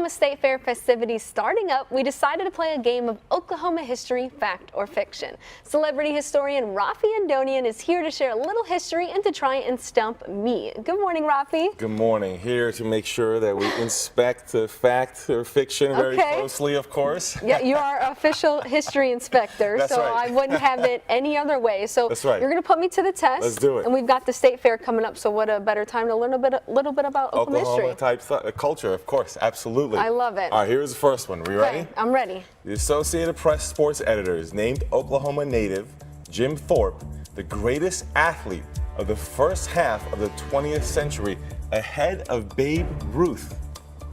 Oklahoma State Fair festivities starting up, we decided to play a game of Oklahoma history, fact or fiction. Celebrity historian Raffi Andonian is here to share a little history and to try and stump me. Good morning, Raffi. Good morning. Here to make sure that we inspect the fact or fiction very closely, of course. Yeah, you are official history inspector, That's so right. I wouldn't have it any other way. So That's right. You're going to put me to the test. Let's do it. And we've got the State Fair coming up, so what a better time to learn a little bit about Oklahoma history. Type culture, of course, absolutely. I love it. All right, here's the first one. Are you ready? I'm ready. The Associated Press sports editor is named Oklahoma native Jim Thorpe the greatest athlete of the first half of the 20th century, ahead of Babe Ruth.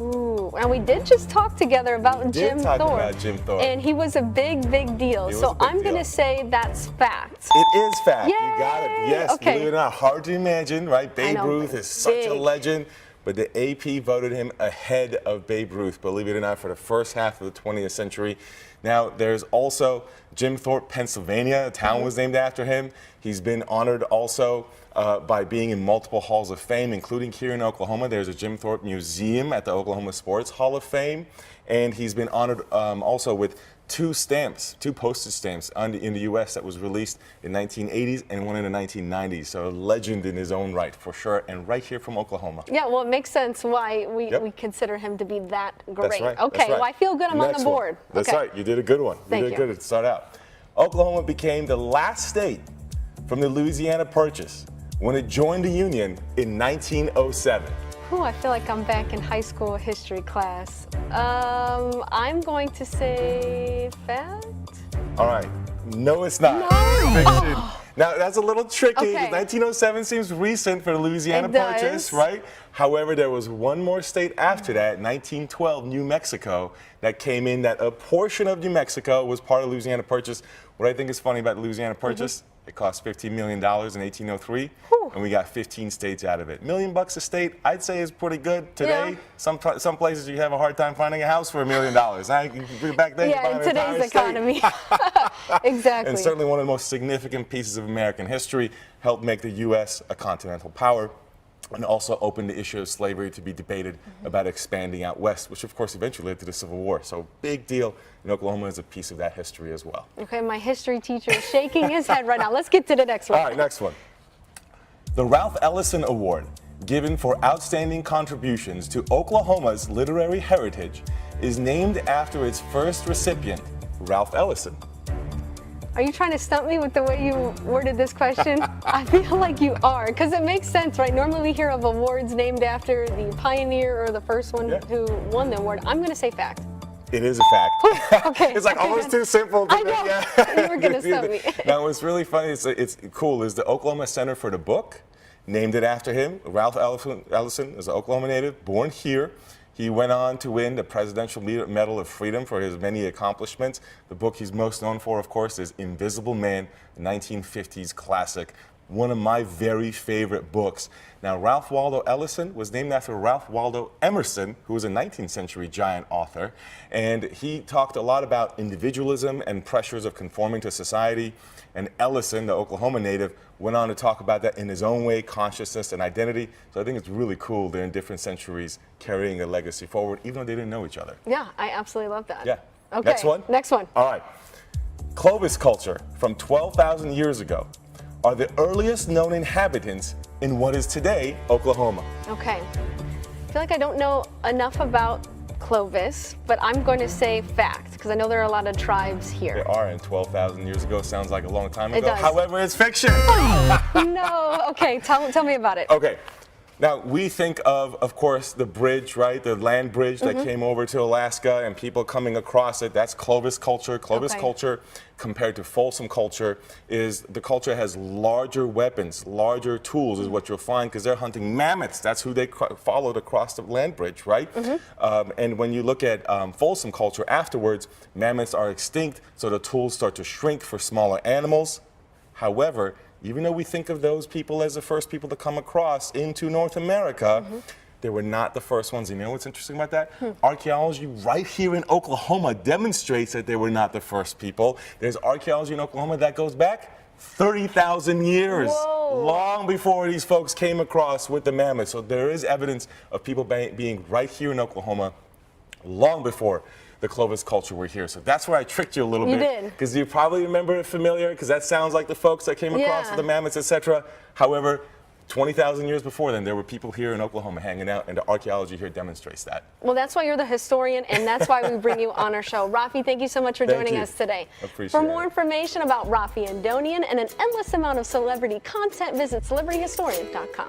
Ooh, and we did just talk together about Jim Thorpe. And he was a big, big deal. So I'm going to say that's fact. It is fact. Yay! You got it. Yes, Okay. believe it or not, hard to imagine, right? Babe Ruth is such a legend. But the AP voted him ahead of Babe Ruth, believe it or not, for the first half of the 20th century. Now, there's also Jim Thorpe, Pennsylvania. A town was named after him. He's been honored also by being in multiple halls of fame, including here in Oklahoma. There's a Jim Thorpe Museum at the Oklahoma Sports Hall of Fame. And he's been honored also with two postage stamps in the U.S. that was released in 1980s and one in the 1990s. So a legend in his own right, for sure, and right here from Oklahoma. Yeah, well, it makes sense why we consider him to be that great. That's right. Okay, That's right. Well, I feel good I'm on the board. That's right. You did a good one. Thank you did good to start out. Oklahoma became the last state from the Louisiana Purchase when it joined the Union in 1907. Ooh, I feel like I'm back in high school history class. I'm going to say fact. All right. No, it's not. No. Fiction. Oh. Now, that's a little tricky. Okay. 1907 seems recent for the Louisiana Purchase, right? However, there was one more state after that, 1912, New Mexico, that came in that a portion of New Mexico was part of the Louisiana Purchase. What I think is funny about the Louisiana Purchase, it cost $15 million in 1803, and we got 15 states out of it. $1 million a state, I'd say, is pretty good today. Yeah. Some places you have a hard time finding a house for $1 million. Back then, yeah, in today's economy. Exactly. And certainly one of the most significant pieces of American history, helped make the U.S. a continental power, and also opened the issue of slavery to be debated about expanding out west, which of course eventually led to the Civil War. So big deal, and Oklahoma is a piece of that history as well. Okay, my history teacher is shaking his head right now. Let's get to the next one. All right, next one. The Ralph Ellison Award, given for outstanding contributions to Oklahoma's literary heritage, is named after its first recipient, Ralph Ellison. Are you trying to stump me with the way you worded this question? I feel like you are, because it makes sense, right? Normally we hear of awards named after the pioneer or the first one who won the award. I'm going to say fact. It is a fact. Okay. It's like almost too simple. I know. Yeah. You were going to stump me. Now, what's really funny, it's cool, is the Oklahoma Center for the Book named it after him. Ralph Ellison is an Oklahoma native, born here. He went on to win the Presidential Medal of Freedom for his many accomplishments. The book he's most known for, of course, is Invisible Man, a 1950s classic, one of my very favorite books. Now, Ralph Waldo Ellison was named after Ralph Waldo Emerson, who was a 19th century giant author. And he talked a lot about individualism and pressures of conforming to society. And Ellison, the Oklahoma native, went on to talk about that in his own way, consciousness and identity. So I think it's really cool they're in different centuries carrying a legacy forward, even though they didn't know each other. Yeah, I absolutely love that. Yeah. Okay. Next one? Next one. All right. Clovis culture from 12,000 years ago are the earliest known inhabitants in what is today Oklahoma. Okay. I feel like I don't know enough about Clovis, but I'm going to say fact, because I know there are a lot of tribes here. There are, and 12,000 years ago sounds like a long time ago. It does. However, it's fiction. No. Okay, tell me about it. Okay. Now, we think of course, the bridge, right? The land bridge that came over to Alaska and people coming across it. That's Clovis culture. Clovis culture, compared to Folsom culture, is the culture has larger weapons, larger tools is what you'll find, because they're hunting mammoths. That's who they followed across the land bridge, right? And when you look at Folsom culture afterwards, mammoths are extinct, so the tools start to shrink for smaller animals. However, even though we think of those people as the first people to come across into North America, they were not the first ones. You know what's interesting about that? Archaeology right here in Oklahoma demonstrates that they were not the first people. There's archaeology in Oklahoma that goes back 30,000 years, long before these folks came across with the mammoth. So there is evidence of people being right here in Oklahoma long before the Clovis culture were here. So that's where I tricked you a little bit. You did. Because you probably remember it familiar, because that sounds like the folks that came across with the mammoths, etc. However, 20,000 years before then, there were people here in Oklahoma hanging out, and the archaeology here demonstrates that. Well, that's why you're the historian, and that's why we bring you on our show. Raffi, thank you so much for joining us today. Appreciate For more information about Raffi Andonian and an endless amount of celebrity content, visit celebrityhistorian.com.